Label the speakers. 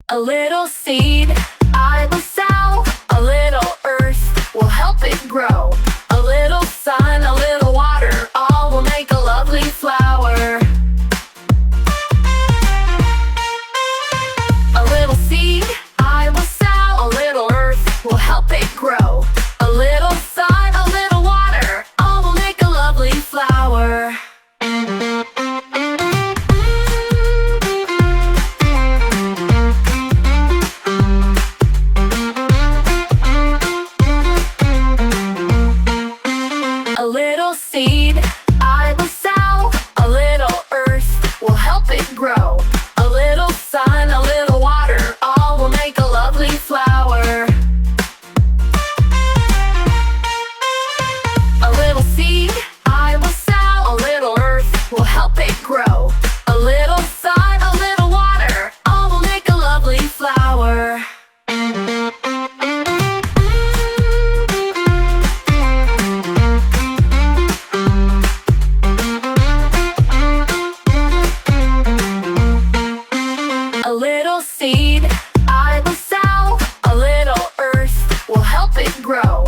Speaker 1: A little seed, I will sow. A little earth will help it grow. A little sun, a little water, all will make a lovely flower. A little seed, I will sow. A little earth will help it grow. A little sun, a little water, all will make a lovely flower. A little seed, I will sow. A little earth will help it grow. A little sun, a little water, all will make a lovely flower. A little seed, I will sow. A little earth will help it grow. A little sun, a little water, all will make a lovely flower. A little seed, I will sow. A little earth will help it grow.